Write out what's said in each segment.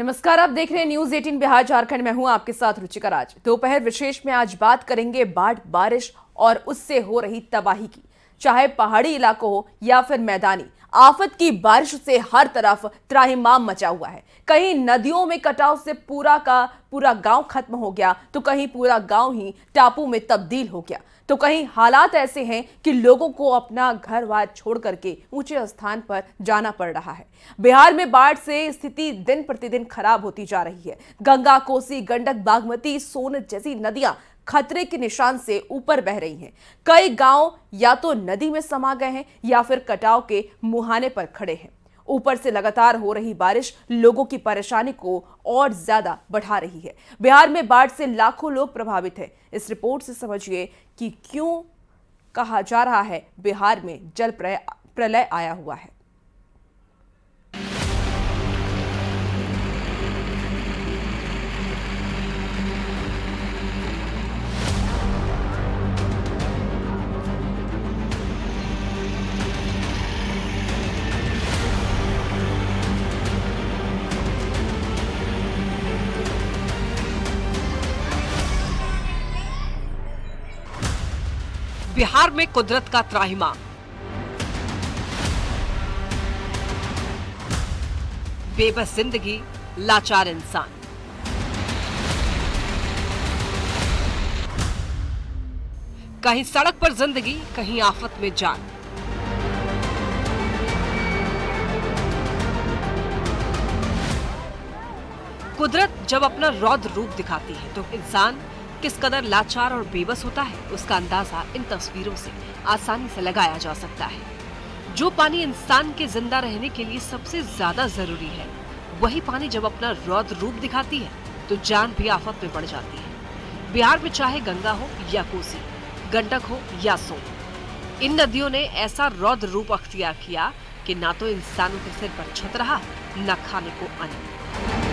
नमस्कार, आप देख रहे हैं न्यूज 18 बिहार झारखंड। मैं हूं आपके साथ रुचिका राज। दोपहर विशेष में आज बात करेंगे बाढ़, बारिश और उससे हो रही तबाही की। चाहे पहाड़ी इलाकों हो या फिर मैदानी, आफत की बारिश से हर तरफ त्राहिमाम मचा हुआ है। कहीं नदियों में कटाव से पूरा का पूरा गांव खत्म हो गया, तो कहीं पूरा गांव ही टापू में तब्दील हो गया, तो कहीं हालात ऐसे हैं कि लोगों को अपना घर बार छोड़ करके ऊंचे स्थान पर जाना पड़ रहा है। बिहार में बाढ़ से स्थिति दिन प्रतिदिन खराब होती जा रही है। गंगा, कोसी, गंडक, बागमती, सोन जैसी नदियां खतरे के निशान से ऊपर बह रही हैं। कई गांव या तो नदी में समा गए हैं या फिर कटाव के मुहाने पर खड़े हैं। ऊपर से लगातार हो रही बारिश लोगों की परेशानी को और ज्यादा बढ़ा रही है। बिहार में बाढ़ से लाखों लोग प्रभावित हैं। इस रिपोर्ट से समझिए कि क्यों कहा जा रहा है बिहार में जल प्रलय आया हुआ है। बिहार में कुदरत का त्राहिमाम। बेबस जिंदगी, लाचार इंसान। कहीं सड़क पर जिंदगी, कहीं आफत में जान। कुदरत जब अपना रौद्र रूप दिखाती है तो इंसान किस कदर लाचार और बेबस होता है, उसका अंदाजा इन तस्वीरों से आसानी से लगाया जा सकता है। जो पानी इंसान के जिंदा रहने के लिए सबसे ज्यादा जरूरी है, वही पानी जब अपना रौद्र रूप दिखाती है तो जान भी आफत में पड़ जाती है। बिहार में चाहे गंगा हो या कोसी, गंडक हो या सोन, इन नदियों ने ऐसा रौद्र रूप अख्तियार किया कि ना तो इंसानों के सिर पर छत रहा, न खाने को अन्न।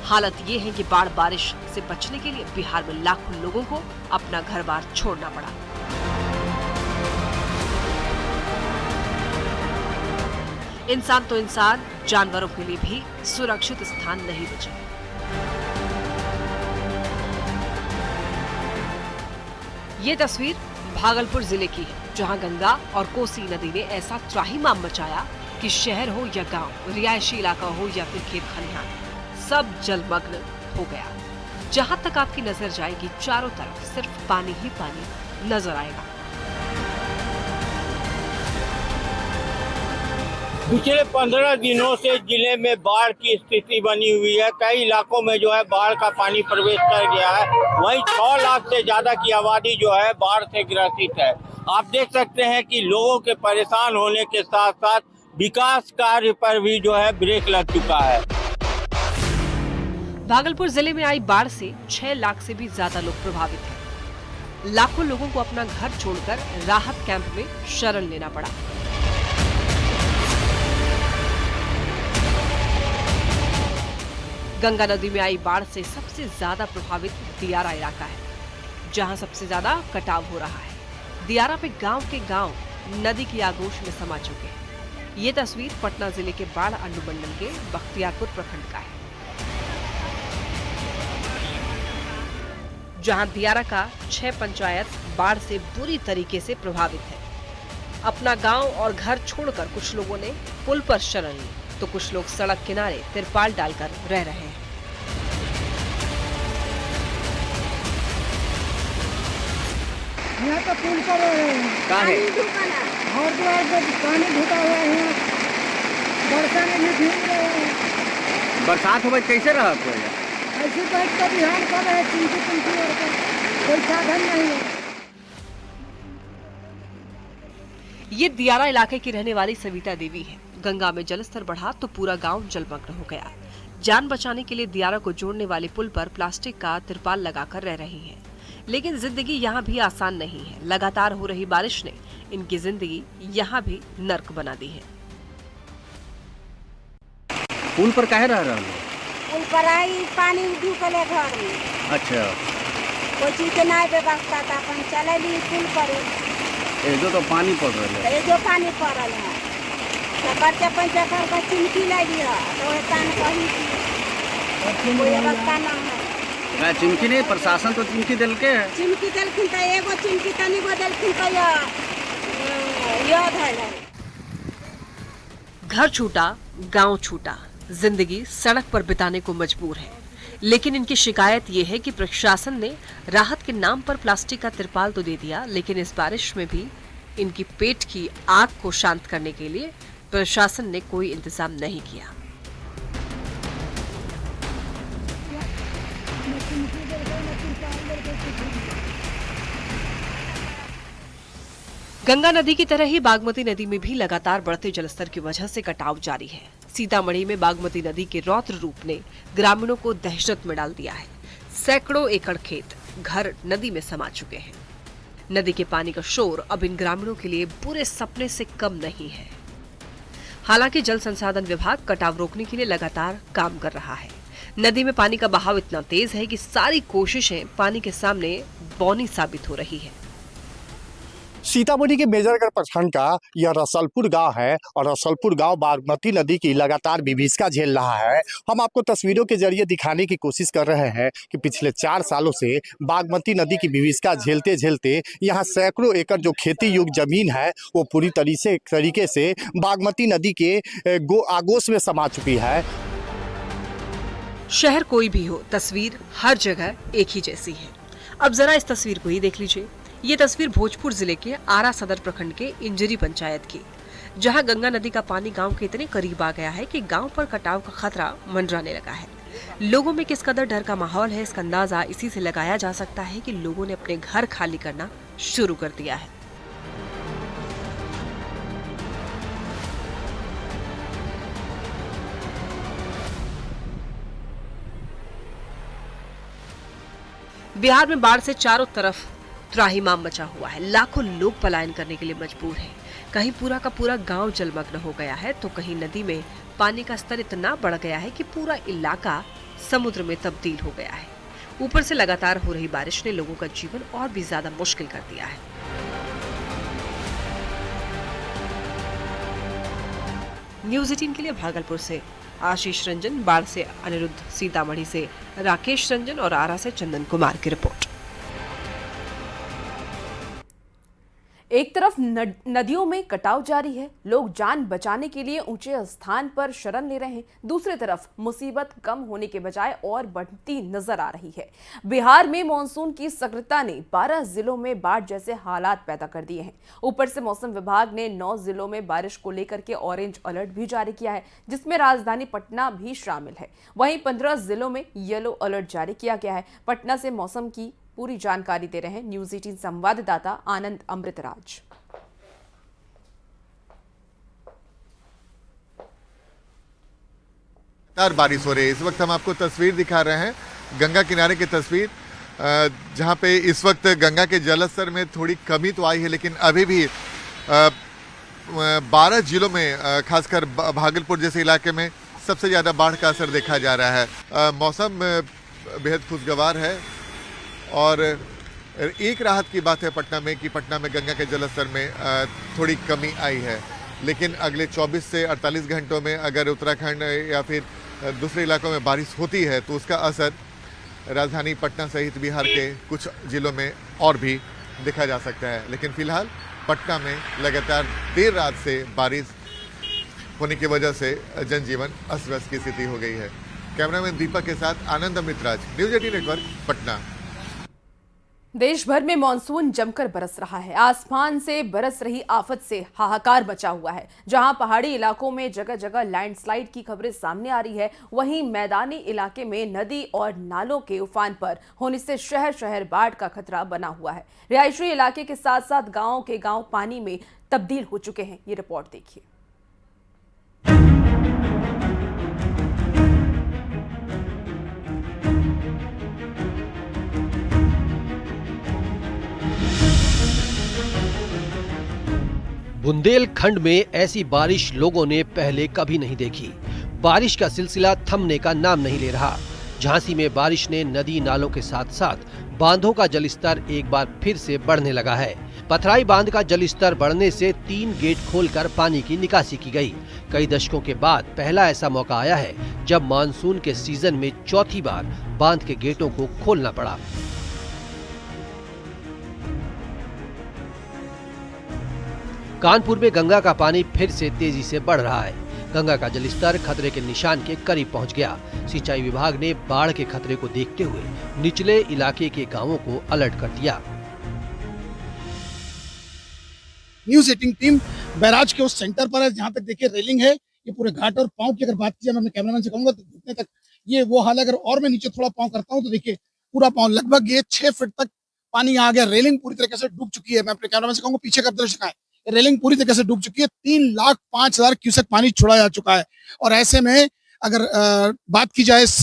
हालत ये है कि बाढ़ बारिश से बचने के लिए बिहार में लाखों लोगों को अपना घर बार छोड़ना पड़ा। इंसान तो इंसान, जानवरों के लिए भी सुरक्षित स्थान नहीं बचे। ये तस्वीर भागलपुर जिले की है, जहां गंगा और कोसी नदी ने ऐसा त्राहिमाम मचाया कि शहर हो या गांव, रिहायशी इलाका हो या फिर खेत खलिहान, सब जलमग्न हो गया। जहां तक आपकी नजर जाएगी, चारों तरफ सिर्फ पानी ही पानी नजर आएगा। पिछले 15 दिनों से जिले में बाढ़ की स्थिति बनी हुई है। कई इलाकों में जो है बाढ़ का पानी प्रवेश कर गया है। वहीं 6 लाख से ज्यादा की आबादी जो है बाढ़ से ग्रसित है। आप देख सकते हैं कि लोगों के परेशान होने के साथ साथ विकास कार्य पर भी जो है ब्रेक लग चुका है। भागलपुर जिले में आई बाढ़ से 6 लाख से भी ज्यादा लोग प्रभावित हैं। लाखों लोगों को अपना घर छोड़कर राहत कैंप में शरण लेना पड़ा। गंगा नदी में आई बाढ़ से सबसे ज्यादा प्रभावित दियारा इलाका है, जहां सबसे ज्यादा कटाव हो रहा है। दियारा में गांव के गांव नदी की आगोश में समा चुके हैं। ये तस्वीर पटना जिले के बाढ़ अनुमंडल के बख्तियारपुर प्रखंड का है, जहां दियारा का 6 पंचायत बाढ़ से बुरी तरीके से प्रभावित है। अपना गांव और घर छोड़कर कुछ लोगों ने पुल पर शरण ली, तो कुछ लोग सड़क किनारे तिरपाल डालकर रह रहे हैं। यहाँ तो पुल पर काहे? घर द्वार पे पानी ढुका हुआ है। यहाँ वर्षा में भी भीग रहे हैं। बरसात हो कैसे रहा ऐसी बात का ध्यान कर रहे हैं, चिंती और कोई साधन नहीं है। ये दियारा इलाके की रहने वाली सविता देवी है। गंगा में जलस्तर बढ़ा तो पूरा गांव जलमग्न हो गया। जान बचाने के लिए दियारा को जोड़ने वाले पुल पर प्लास्टिक का तिरपाल लगाकर रह रही हैं। लेकिन जिंदगी यहाँ भी आसान नहीं है। लगातार हो रही बारिश ने इनकी जिंदगी यहाँ भी नर्क बना दी है। पुल पर काहे रह रहा है? पुल पर आई पानी ढुकल है घर में। अच्छा, कोई चीज के नहीं व्यवस्था था, अपन चले ली पुल पर। ये तो पानी पड़ रहा है। ये जो पानी पड़ल है, तो पर्चा पंचा कर चिमकी लगी है तो वह कान कही थी कोई अवस्था ना है चिमकी नहीं, प्रशासन तो चिमकी दिल के है। चिमकी दिलखिन तो एगो चिमकी तनी गो दिलखिन तो याद है। घर छूटा, गांव छूटा, जिंदगी सड़क पर बिताने को मजबूर है। लेकिन इनकी शिकायत ये है कि प्रशासन ने राहत के नाम पर प्लास्टिक का तिरपाल तो दे दिया, लेकिन इस बारिश में भी इनकी पेट की आग को शांत करने के लिए प्रशासन ने कोई इंतजाम नहीं किया। गंगा नदी की तरह ही बागमती नदी में भी लगातार बढ़ते जलस्तर की वजह से कटाव जारी है। सीतामढ़ी में बागमती नदी के रौद्र रूप ने ग्रामीणों को दहशत में डाल दिया है। सैकड़ों एकड़ खेत, घर नदी में समा चुके हैं। नदी के पानी का शोर अब इन ग्रामीणों के लिए बुरे सपने से कम नहीं है। हालांकि जल संसाधन विभाग कटाव रोकने के लिए लगातार काम कर रहा है। नदी में पानी का बहाव इतना तेज है कि सारी कोशिशें पानी के सामने बौनी साबित हो रही है। सीतामढ़ी के मेजरगढ़ प्रखंड का यह रसलपुर गांव है और रसलपुर गांव बागमती नदी की लगातार विभीषिका झेल रहा है। हम आपको तस्वीरों के जरिए दिखाने की कोशिश कर रहे हैं कि पिछले 4 सालों से बागमती नदी की विभीषिका झेलते झेलते यहां सैकड़ों एकड़ जो खेती योग्य जमीन है वो पूरी तरीके से बागमती नदी के आगोश में समा चुकी है। शहर कोई भी हो, तस्वीर हर जगह एक ही जैसी है। अब जरा इस तस्वीर को ही देख लीजिए। ये तस्वीर भोजपुर जिले के आरा सदर प्रखंड के इंजरी पंचायत की, जहां गंगा नदी का पानी गांव के इतने करीब आ गया है कि गांव पर कटाव का खतरा मंडराने लगा है। लोगों में किस कदर डर का माहौल है, इसका अंदाजा इसी से लगाया जा सकता है कि लोगों ने अपने घर खाली करना शुरू कर दिया है। बिहार में बाढ़ से चारों तरफ त्राहिमाम मचा हुआ है। लाखों लोग पलायन करने के लिए मजबूर हैं। कहीं पूरा का पूरा गांव जलमग्न हो गया है तो कहीं नदी में पानी का स्तर इतना बढ़ गया है कि पूरा इलाका समुद्र में तब्दील हो गया है। ऊपर से लगातार हो रही बारिश ने लोगों का जीवन और भी ज्यादा मुश्किल कर दिया है। न्यूज़ 18 के लिए भागलपुर से आशीष रंजन, बाढ़ से अनिरुद्ध, सीतामढ़ी से राकेश रंजन और आरा से चंदन कुमार की रिपोर्ट। एक तरफ नदियों में कटाव जारी है, लोग जान बचाने के लिए ऊंचे स्थान पर शरण ले रहे हैं। दूसरी तरफ मुसीबत कम होने के बजाय और बढ़ती नजर आ रही है। बिहार में मानसून की सक्रियता ने 12 जिलों में बाढ़ जैसे हालात पैदा कर दिए हैं। ऊपर से मौसम विभाग ने 9 जिलों में बारिश को लेकर के ऑरेंज अलर्ट भी जारी किया है, जिसमें राजधानी पटना भी शामिल है। वहीं 15 जिलों में येलो अलर्ट जारी किया गया है। पटना से मौसम की पूरी जानकारी दे रहे हैं न्यूज़ 18 संवाददाता आनंद अमृतराज। बारिश हो रही है। इस वक्त हम आपको तस्वीर दिखा रहे हैं, गंगा किनारे की तस्वीर, जहां पे इस वक्त गंगा के जलस्तर में थोड़ी कमी तो आई है, लेकिन अभी भी 12 जिलों में, खासकर भागलपुर जैसे इलाके में सबसे ज़्यादा बाढ़ का असर देखा जा रहा है। मौसम बेहद खुशगवार है और एक राहत की बात है पटना में कि पटना में गंगा के जलस्तर में थोड़ी कमी आई है, लेकिन अगले 24 से 48 घंटों में अगर उत्तराखंड या फिर दूसरे इलाकों में बारिश होती है तो उसका असर राजधानी पटना सहित बिहार के कुछ जिलों में और भी देखा जा सकता है। लेकिन फिलहाल पटना में लगातार देर रात से बारिश होने की वजह से जनजीवन अस्त व्यस्त की स्थिति हो गई है। कैमरामैन दीपक के साथ आनंद अमृतराज, न्यूज़ 18 नेटवर्क, पटना। देश भर में मानसून जमकर बरस रहा है। आसमान से बरस रही आफत से हाहाकार मचा हुआ है। जहां पहाड़ी इलाकों में जगह जगह लैंडस्लाइड की खबरें सामने आ रही है, वहीं मैदानी इलाके में नदी और नालों के उफान पर होने से शहर शहर बाढ़ का खतरा बना हुआ है। रिहायशी इलाके के साथ साथ गाँव के गाँव पानी में तब्दील हो चुके हैं। ये रिपोर्ट देखिए। बुंदेलखंड में ऐसी बारिश लोगों ने पहले कभी नहीं देखी। बारिश का सिलसिला थमने का नाम नहीं ले रहा। झांसी में बारिश ने नदी नालों के साथ साथ बांधों का जलस्तर एक बार फिर से बढ़ने लगा है। पथराई बांध का जल स्तर बढ़ने से 3 गेट खोलकर पानी की निकासी की गई। कई दशकों के बाद पहला ऐसा मौका आया है जब मानसून के सीजन में चौथी बार बांध के गेटों को खोलना पड़ा। कानपुर में गंगा का पानी फिर से तेजी से बढ़ रहा है। गंगा का जलस्तर खतरे के निशान के करीब पहुंच गया। सिंचाई विभाग ने बाढ़ के खतरे को देखते हुए निचले इलाके के गांवों को अलर्ट कर दिया। न्यूज 18 टीम बैराज के उस सेंटर पर है जहां तक देखिए रेलिंग है। ये पूरे घाट और पांव की अगर बात की जाए, मैं अपने कैमरामैन से कहूंगा तो घुटने तक ये वो हाल है। अगर और मैं नीचे थोड़ा पांव करता हूं तो देखिए पूरा पांव लगभग ये 6 फीट तक पानी आ गया। रेलिंग पूरी तरीके से डूब चुकी है। मैं अपने कैमरामैन से कहूंगा पीछे का दृश्य दिखाएं। रेलिंग पूरी तरीके से डूब चुकी है। 3,05,000 क्यूसेक पानी छोड़ा जा चुका है। और ऐसे में अगर बात की जाए इस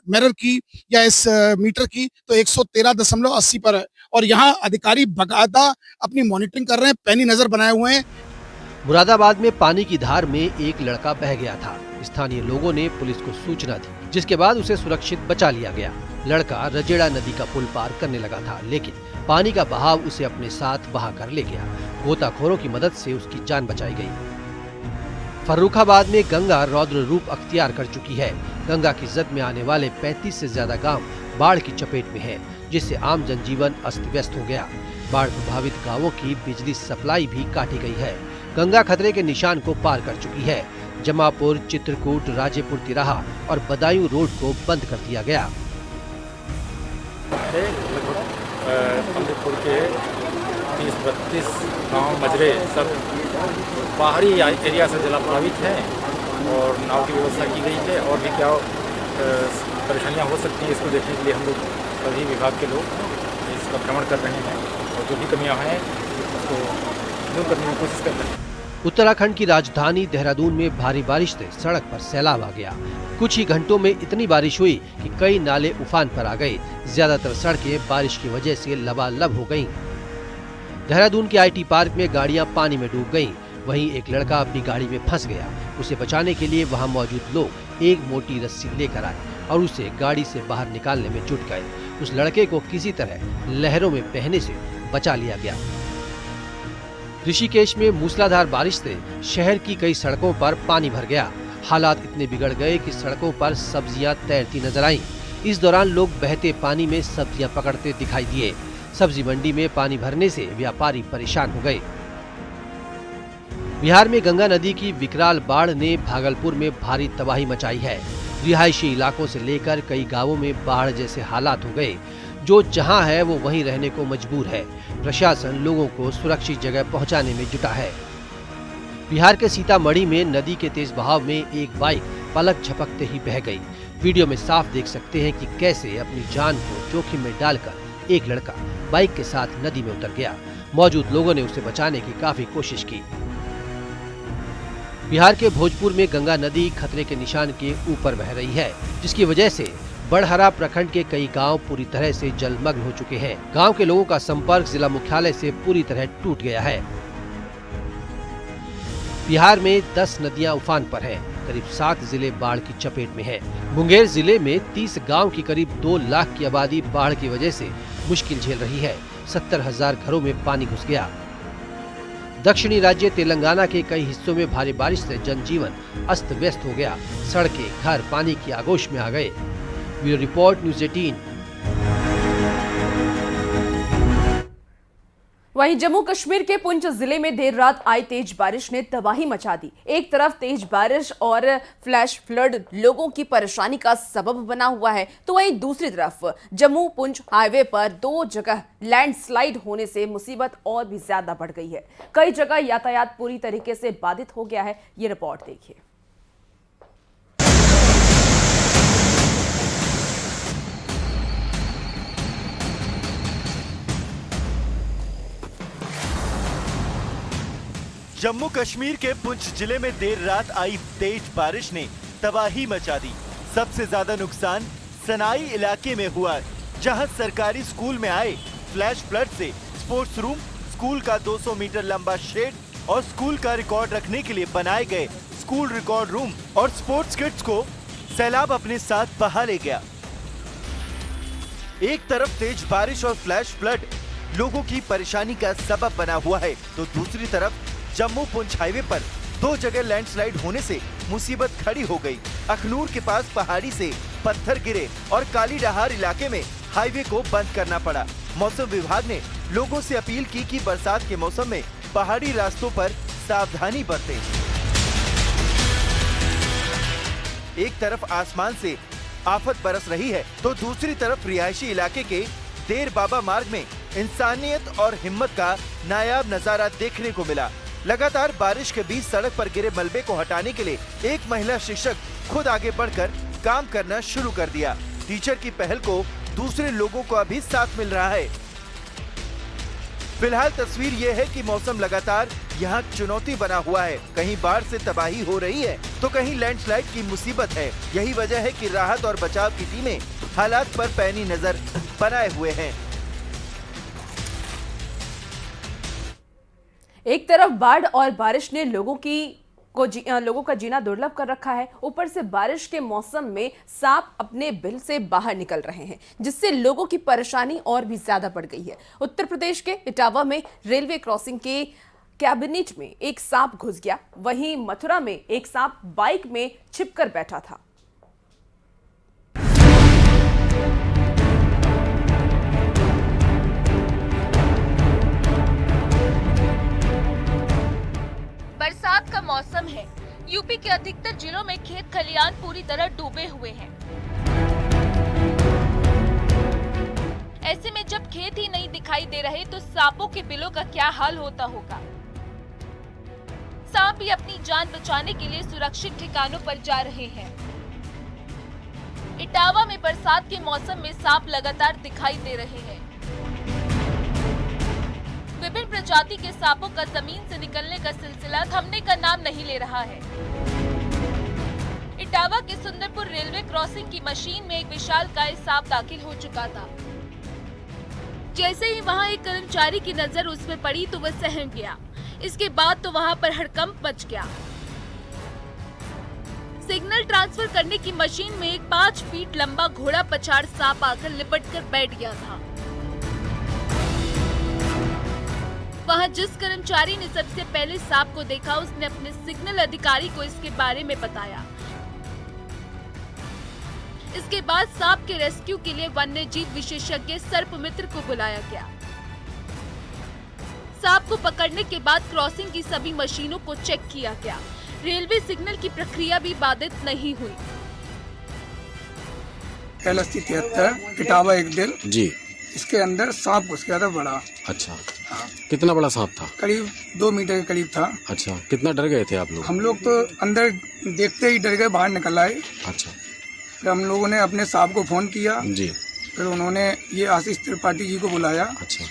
मिरर की या इस मीटर की तो 113.80 पर है। और यहाँ अधिकारी बकायदा अपनी मॉनिटरिंग कर रहे हैं, पैनी नजर बनाए हुए हैं। मुरादाबाद में पानी की धार में एक लड़का बह गया था। स्थानीय लोगों ने पुलिस को सूचना दी, जिसके बाद उसे सुरक्षित बचा लिया गया। लड़का रजेड़ा नदी का पुल पार करने लगा था, लेकिन पानी का बहाव उसे अपने साथ बहा कर ले गया। गोताखोरों की मदद से उसकी जान बचाई गई। फर्रुखाबाद में गंगा रौद्र रूप अख्तियार कर चुकी है। गंगा की जद में आने वाले 35 से ज्यादा गांव बाढ़ की चपेट में हैं, जिससे आम जनजीवन अस्त व्यस्त हो गया। बाढ़ प्रभावित गांवों की बिजली सप्लाई भी काटी गई है। गंगा खतरे के निशान को पार कर चुकी है। जमापुर, चित्रकूट, राजेपुर तिराहा और बदायूं रोड को बंद कर दिया गया। अमृतपुर के 30-32 गाँव मजरे सब बाहरी एरिया से जलाप्लावित हैं और नाव की व्यवस्था की गई है। और भी क्या परेशानियां हो सकती है इसको देखने के लिए हम लोग सभी विभाग के लोग इसका भ्रमण कर रहे हैं और जो भी कमियां हैं उसको दूर करने की कोशिश कर रहे हैं। उत्तराखंड की राजधानी देहरादून में भारी बारिश से सड़क पर सैलाब आ गया। कुछ ही घंटों में इतनी बारिश हुई कि कई नाले उफान पर आ गए। ज्यादातर सड़कें बारिश की वजह से लबालब हो गईं। देहरादून के IT पार्क में गाड़ियां पानी में डूब गईं। वहीं एक लड़का अपनी गाड़ी में फंस गया। उसे बचाने के लिए वहां मौजूद लोग एक मोटी रस्सी लेकर आए और उसे गाड़ी से बाहर निकालने में जुट गए। उस लड़के को किसी तरह लहरों में बहने से बचा लिया गया। ऋषिकेश में मूसलाधार बारिश से शहर की कई सड़कों पर पानी भर गया। हालात इतने बिगड़ गए कि सड़कों पर सब्जियां तैरती नजर आईं। इस दौरान लोग बहते पानी में सब्जियां पकड़ते दिखाई दिए। सब्जी मंडी में पानी भरने से व्यापारी परेशान हो गए। बिहार में गंगा नदी की विकराल बाढ़ ने भागलपुर में भारी तबाही मचाई है। रिहायशी इलाकों से लेकर कई गांवों में बाढ़ जैसे हालात हो गए। जो जहां है वो वहीं रहने को मजबूर है। प्रशासन लोगों को सुरक्षित जगह पहुंचाने में जुटा है। बिहार के सीतामढ़ी में नदी के तेज बहाव में एक बाइक पलक झपकते ही बह गई। वीडियो में साफ देख सकते हैं कि कैसे अपनी जान को जोखिम में डालकर एक लड़का बाइक के साथ नदी में उतर गया। मौजूद लोगों ने उसे बचाने की काफी कोशिश की। बिहार के भोजपुर में गंगा नदी खतरे के निशान के ऊपर बह रही है, जिसकी वजह से बड़हरा प्रखंड के कई गांव पूरी तरह से जलमग्न हो चुके हैं। गांव के लोगों का संपर्क जिला मुख्यालय से पूरी तरह टूट गया है। बिहार में 10 नदियां उफान पर हैं। करीब 7 जिले बाढ़ की चपेट में हैं। मुंगेर जिले में 30 गांव की करीब 2 लाख की आबादी बाढ़ की वजह से मुश्किल झेल रही है। 70,000 घरों में पानी घुस गया। दक्षिणी राज्य तेलंगाना के कई हिस्सों में भारी बारिश से जनजीवन अस्त व्यस्त हो गया। सड़कें, घर पानी की आगोश में आ गए। Bureau report, news 18। वहीं जम्मू कश्मीर के पुंछ जिले में देर रात आई तेज बारिश ने तबाही मचा दी। एक तरफ तेज बारिश और फ्लैश फ्लड लोगों की परेशानी का सबब बना हुआ है, तो वहीं दूसरी तरफ जम्मू पुंछ हाईवे पर 2 जगह लैंडस्लाइड होने से मुसीबत और भी ज्यादा बढ़ गई है। कई जगह यातायात पूरी तरीके से बाधित हो गया है। ये रिपोर्ट देखिए। जम्मू कश्मीर के पुंछ जिले में देर रात आई तेज बारिश ने तबाही मचा दी। सबसे ज्यादा नुकसान सनाई इलाके में हुआ, जहां सरकारी स्कूल में आए फ्लैश फ्लड से स्पोर्ट्स रूम, स्कूल का 200 मीटर लंबा शेड और स्कूल का रिकॉर्ड रखने के लिए बनाए गए स्कूल रिकॉर्ड रूम और स्पोर्ट्स किट्स को सैलाब अपने साथ बहा ले गया। एक तरफ तेज बारिश और फ्लैश फ्लड लोगों की परेशानी का सबब बना हुआ है, तो दूसरी तरफ जम्मू पुंछ हाईवे पर 2 जगह लैंडस्लाइड होने से मुसीबत खड़ी हो गई। अखनूर के पास पहाड़ी से पत्थर गिरे और काली डहार इलाके में हाईवे को बंद करना पड़ा। मौसम विभाग ने लोगों से अपील की कि बरसात के मौसम में पहाड़ी रास्तों पर सावधानी बरतें। एक तरफ आसमान से आफत बरस रही है, तो दूसरी तरफ रिहायशी इलाके के देर बाबा मार्ग में इंसानियत और हिम्मत का नायाब नजारा देखने को मिला। लगातार बारिश के बीच सड़क पर गिरे मलबे को हटाने के लिए एक महिला शिक्षक खुद आगे बढ़कर काम करना शुरू कर दिया। टीचर की पहल को दूसरे लोगों का भी साथ मिल रहा है। फिलहाल तस्वीर ये है कि मौसम लगातार यहाँ चुनौती बना हुआ है। कहीं बाढ़ से तबाही हो रही है तो कहीं लैंडस्लाइड की मुसीबत है। यही वजह है कि राहत और बचाव की टीमें हालात पर पैनी नजर बनाए हुए हैं। एक तरफ बाढ़ और बारिश ने लोगों का जीना दुर्लभ कर रखा है, ऊपर से बारिश के मौसम में सांप अपने बिल से बाहर निकल रहे हैं, जिससे लोगों की परेशानी और भी ज्यादा बढ़ गई है। उत्तर प्रदेश के इटावा में रेलवे क्रॉसिंग के कैबिनेट में एक सांप घुस गया। वहीं मथुरा में एक सांप बाइक में छिपकर बैठा था। बरसात का मौसम है। यूपी के अधिकतर जिलों में खेत खलियान पूरी तरह डूबे हुए हैं। ऐसे में जब खेत ही नहीं दिखाई दे रहे तो सांपों के बिलों का क्या हाल होता होगा। सांप भी अपनी जान बचाने के लिए सुरक्षित ठिकानों पर जा रहे हैं। इटावा में बरसात के मौसम में सांप लगातार दिखाई दे रहे हैं। विभिन्न प्रजाति के सांपों का जमीन से निकलने का सिलसिला थमने का नाम नहीं ले रहा है। इटावा के सुंदरपुर रेलवे क्रॉसिंग की मशीन में एक विशालकाय सांप दाखिल हो चुका था। जैसे ही वहां एक कर्मचारी की नजर उस पर पड़ी तो वह सहम गया। इसके बाद तो वहां पर हड़कंप मच गया। सिग्नल ट्रांसफर करने की मशीन में एक 5 फीट लंबा घोड़ा पछाड़ सांप आकर लिपट कर बैठ गया था। वहां जिस कर्मचारी ने सबसे पहले सांप को देखा, उसने अपने सिग्नल अधिकारी को इसके बारे में बताया। इसके बाद सांप के रेस्क्यू के लिए वन्यजीव विशेषज्ञ सर्पमित्र को बुलाया गया। सांप को पकड़ने के बाद क्रॉसिंग की सभी मशीनों को चेक किया गया। रेलवे सिग्नल की प्रक्रिया भी बाधित नहीं हुई। LSC 73 इटावा एक दिल जी, इसके अंदर सांप घुस गया था बड़ा। अच्छा, हाँ। कितना बड़ा सांप था? करीब 2 मीटर के करीब था। अच्छा, कितना डर गए थे आप लोग? हम लोग तो अंदर देखते ही डर गए, बाहर निकल आए। अच्छा, फिर हम लोगों ने अपने साहब को फोन किया जी। फिर उन्होंने ये आशीष त्रिपाठी जी को बुलाया। अच्छा,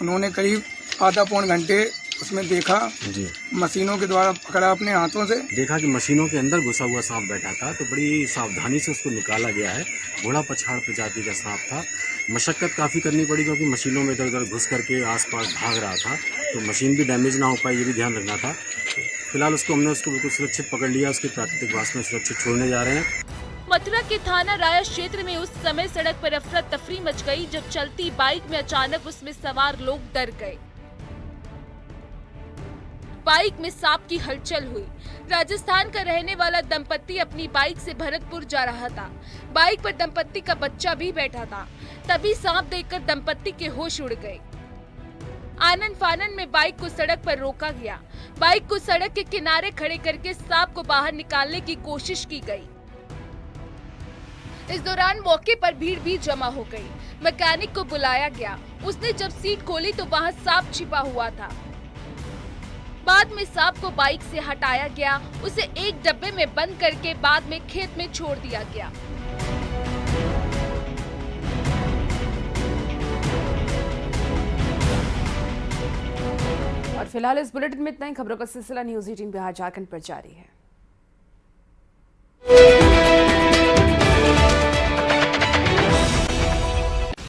उन्होंने करीब आधा पौन घंटे उसमें देखा जी, मशीनों के द्वारा पकड़ा अपने हाथों से। देखा कि मशीनों के अंदर घुसा हुआ सांप बैठा था, तो बड़ी सावधानी से उसको निकाला गया है। घोड़ा पछाड़ प्रजाति का सांप था। मशक्कत काफ़ी करनी पड़ी क्योंकि मशीनों में इधर उधर घुस करके आसपास भाग रहा था, तो मशीन भी डैमेज ना हो पाए, ये भी ध्यान रखना था। फिलहाल हमने उसको बिल्कुल सुरक्षित पकड़ लिया, उसके प्राकृतिक वास में सुरक्षित छोड़ने जा रहे हैं। मथुरा के थाना राया क्षेत्र में उस समय सड़क पर अफरा तफरी मच गई जब चलती बाइक में अचानक उसमें सवार लोग डर गए। बाइक में सांप की हलचल हुई। राजस्थान का रहने वाला दंपत्ति अपनी बाइक से भरतपुर जा रहा था। बाइक पर दंपत्ति का बच्चा भी बैठा था। तभी सांप देखकर दंपत्ति के होश उड़ गए। आनन फानन में बाइक को सड़क पर रोका गया। बाइक को सड़क के किनारे खड़े करके सांप को बाहर निकालने की कोशिश की गई। इस दौरान मौके पर भीड़ भी जमा हो गई। मैकेनिक को बुलाया गया। उसने जब सीट खोली तो वहां सांप छिपा हुआ था। बाद में सांप को बाइक से हटाया गया। उसे एक डब्बे में बंद करके बाद में खेत में छोड़ दिया गया। और फिलहाल इस बुलेटिन में इतना ही। खबरों का सिलसिला न्यूज़ 18 बिहार झारखंड पर जारी है।